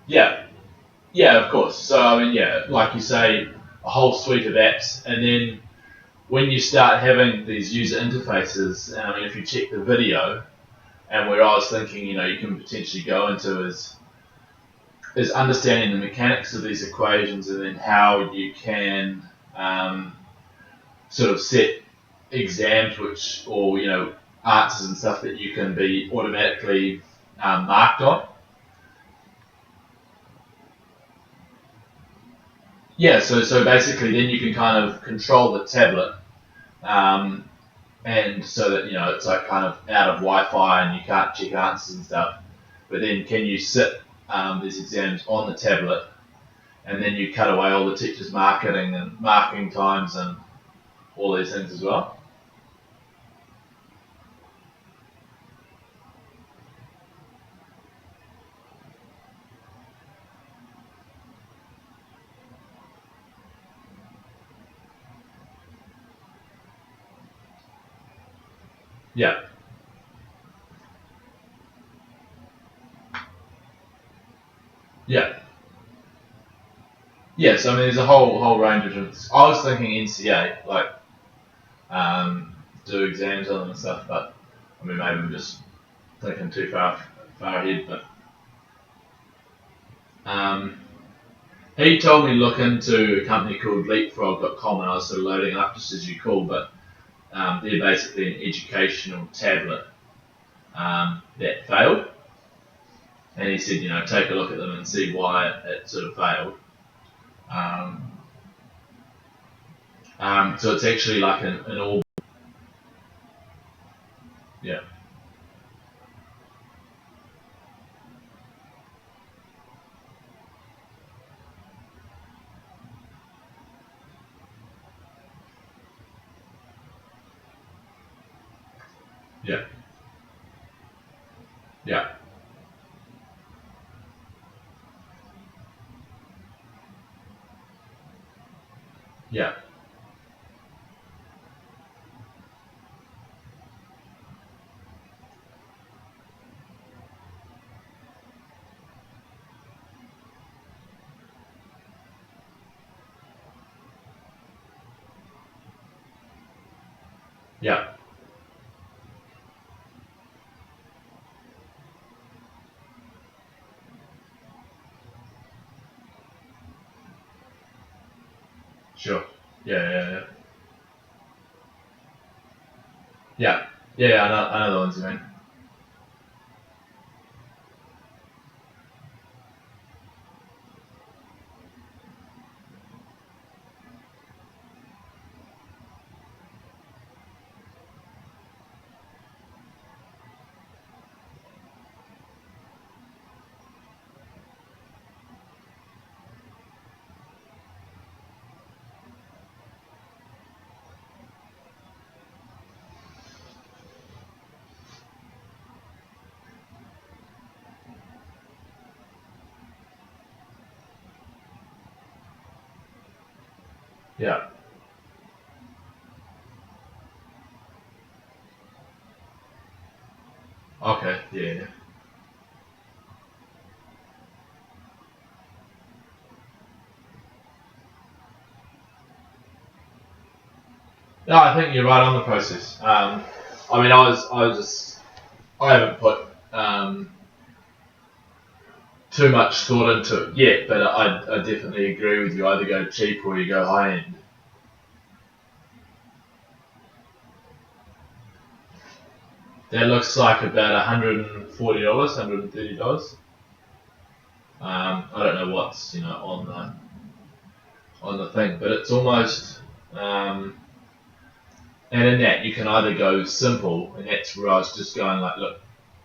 Yeah, yeah, of course. So I mean, yeah, like you say, a whole suite of apps, and then when you start having these user interfaces, I mean, if you check the video, and where I was thinking, you can potentially go into is understanding the mechanics of these equations, and then how you can um, sort of set exams or answers and stuff that you can be automatically marked on. Yeah, so basically, then you can kind of control the tablet, um, and so that it's like kind of out of Wi-Fi and you can't check answers and stuff. But then, can you sit these exams on the tablet, and then you cut away all the teachers' marketing and marking times and all these things as well? Yeah, yeah, yeah. So I mean, there's a whole range of different. I was thinking NCA, like do exams on them and stuff, but I mean, maybe I'm just thinking too far ahead. But um, he told me to look into a company called Leapfrog.com, and I was sort of loading it up just as you called, but they're basically an educational tablet that failed. And he said, take a look at them and see why it sort of failed. Um, so it's actually like an all, yeah, yeah, yeah, yeah, yeah. Sure. Yeah, yeah, yeah, yeah, yeah. Yeah, I know the ones you mean. Yeah. Okay. Yeah, yeah. No, I think you're right on the process. I mean, I was just, I haven't put um, too much thought into it yet, but I definitely agree with you. Either go cheap or you go high end. That looks like about $140, $130. I don't know what's on the thing, but it's almost. Um, and in that, you can either go simple, and that's where I was just going like, look,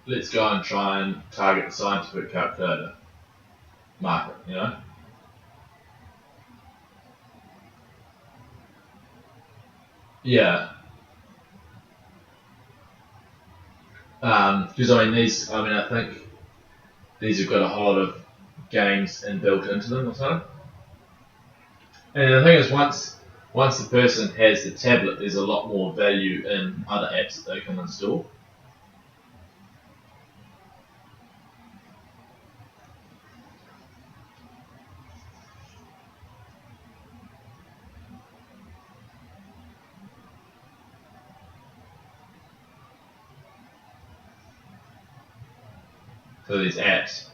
let's go and try and target the scientific calculator market. Yeah. Because I mean these, I mean I think these have got a whole lot of games built into them or something. And the thing is, once the person has the tablet, there's a lot more value in other apps that they can install. for these apps.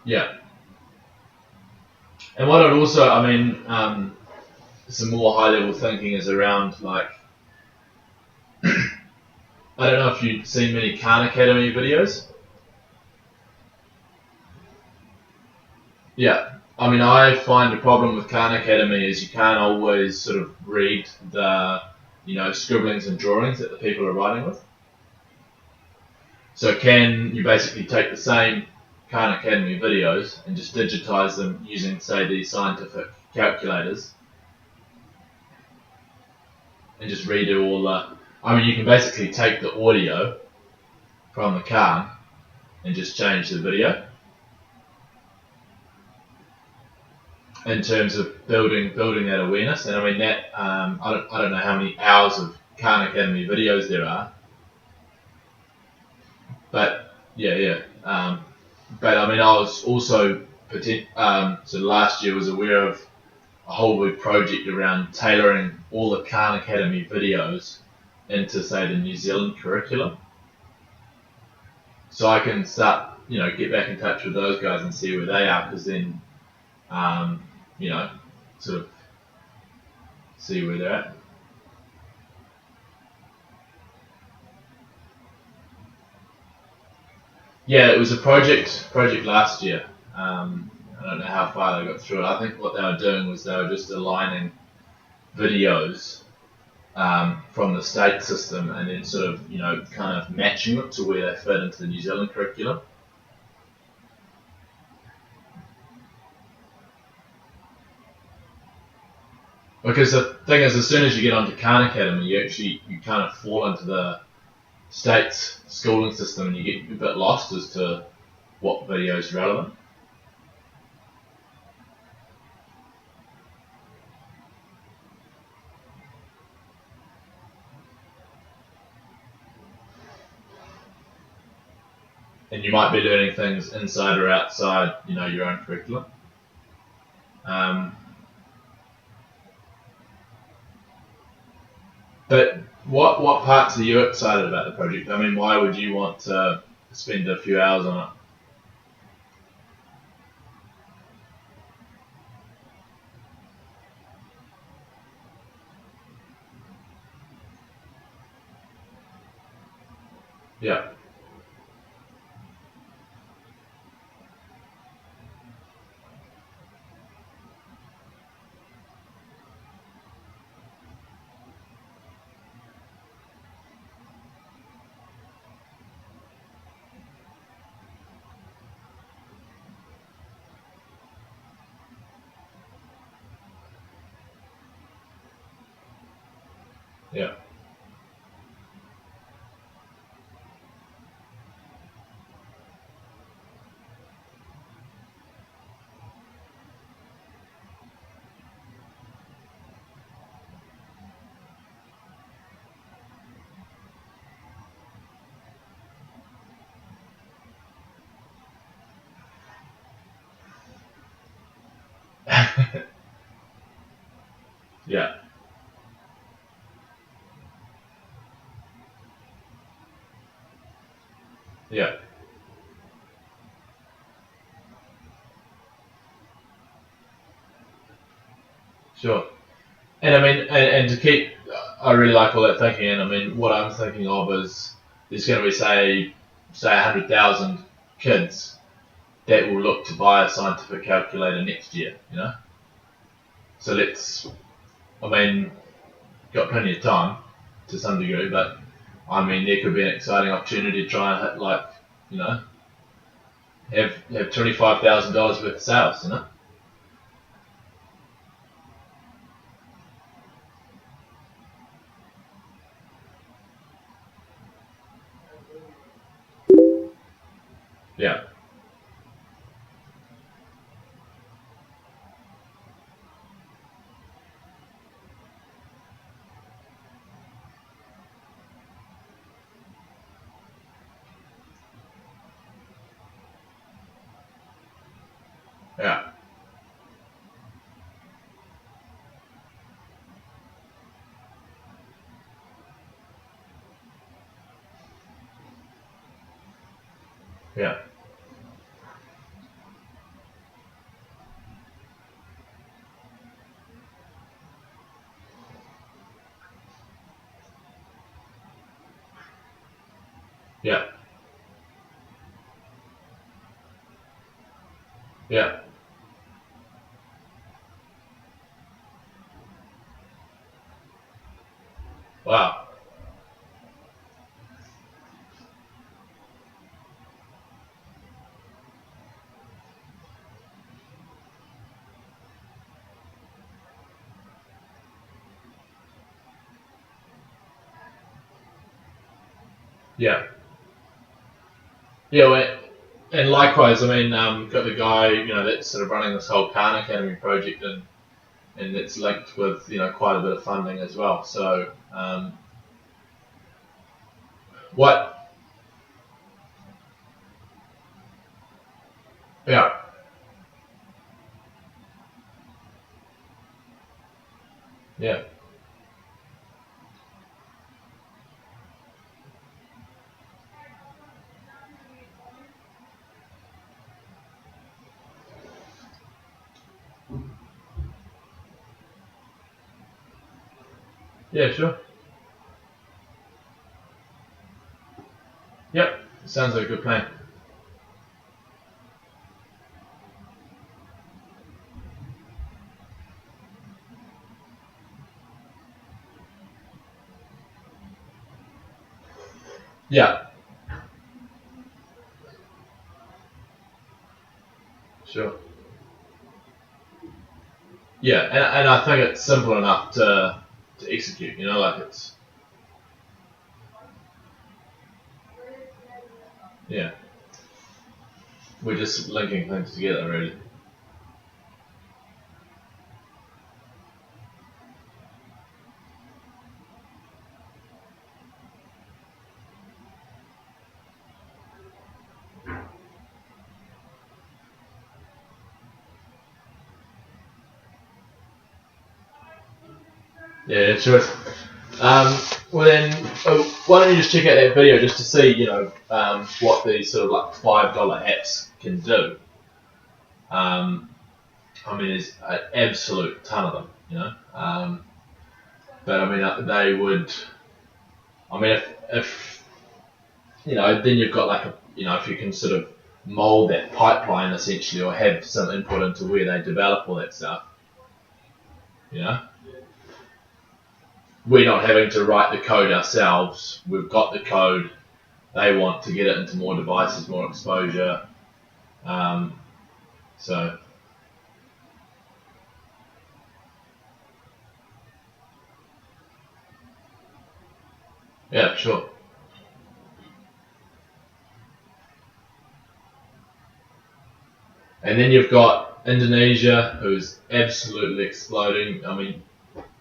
Yeah. And what I'd also, some more high level thinking is around like, I don't know if you've seen many Khan Academy videos. Yeah. I find the problem with Khan Academy is you can't always sort of read the, scribblings and drawings that the people are writing with. So can you basically take the same Khan Academy videos and just digitize them using, say, these scientific calculators and just redo all the... you can basically take the audio from the Khan and just change the video in terms of building that awareness. And that I don't know how many hours of Khan Academy videos there are, but yeah. But I was also so last year was aware of a whole big project around tailoring all the Khan Academy videos into, say, the New Zealand curriculum. So I can start, get back in touch with those guys and see where they are, because then, sort of see where they're at. Yeah, it was a project last year. I don't know how far they got through it. I think what they were doing was they were just aligning videos from the state system and then sort of, kind of matching it to where they fit into the New Zealand curriculum. Because the thing is, as soon as you get onto Khan Academy, you kind of fall into the state's schooling system and you get a bit lost as to what video is relevant. And you might be learning things inside or outside, your own curriculum. But what parts are you excited about the project? Why would you want to spend a few hours on it? Yeah, yeah, yeah, yeah, sure. And and to keep, I really like all that thinking. And what I'm thinking of is there's going to be, say 100,000 kids that will look to buy a scientific calculator next year. So got plenty of time to some degree, but there could be an exciting opportunity to try and hit, have $25,000 worth of sales. Yeah, yeah, Yeah. Yeah. Yeah. Wow. Yeah. Yeah. Well, and likewise, I mean, got the guy, that's sort of running this whole Khan Academy project, and it's linked with, quite a bit of funding as well. So, what? Yeah. Yeah. Yeah. Sure. Yep. Sounds like a good plan. Yeah. Sure. Yeah, and I think it's simple enough to execute. Like it's yeah. We're just linking things together, really. Yeah, sure. Well then, why don't you just check out that video just to see, what these sort of like $5 apps can do. Um, I mean, there's an absolute ton of them, but I mean, they would. I mean, if then you've got like if you can sort of mold that pipeline essentially, or have some input into where they develop all that stuff, you know. We're not having to write the code ourselves. We've got the code. They want to get it into more devices, more exposure. Um, so yeah, sure. And then you've got Indonesia, who's absolutely exploding. I mean,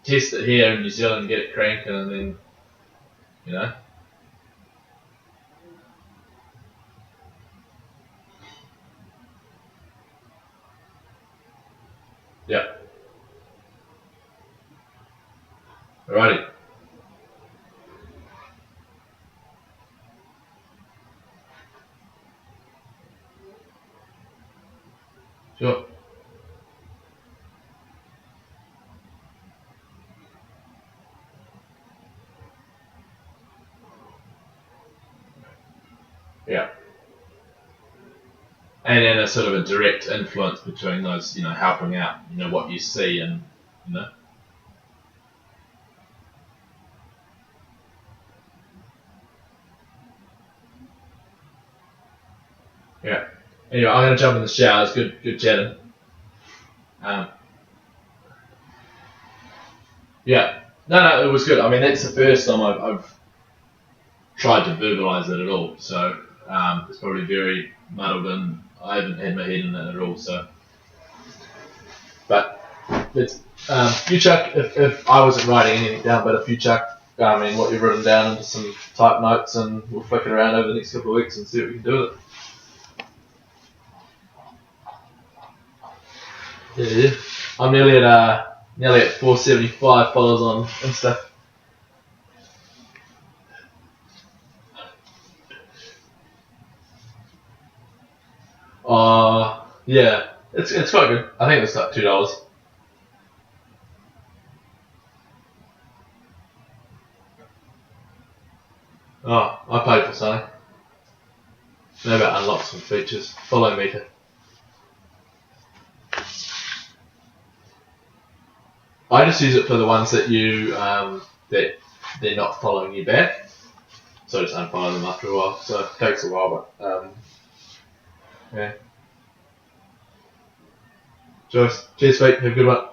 test it here in New Zealand, get it cranking, and then you know, yeah. Alrighty, sure. Yeah. And then a sort of a direct influence between those, helping out, what you see, and you know, yeah. Anyway, I'm gonna jump in the shower. It's good chatting. Um, yeah. No, it was good. I mean, that's the first time I've tried to verbalise it at all. So it's probably very muddled, and I haven't had my head in it at all. So, but let's you chuck if I wasn't writing anything down, but if you chuck what you've written down into some type notes, and we'll flick it around over the next couple of weeks and see what we can do with it. Yeah. I'm nearly at 475 followers on Insta. Yeah, it's quite good. I think it's like $2. Oh, I paid for something. Maybe it unlocks some features. Follow meter. I just use it for the ones that that they're not following you back. So I just unfollow them after a while. So it takes a while, but yeah. Cheers, mate. Have a good one.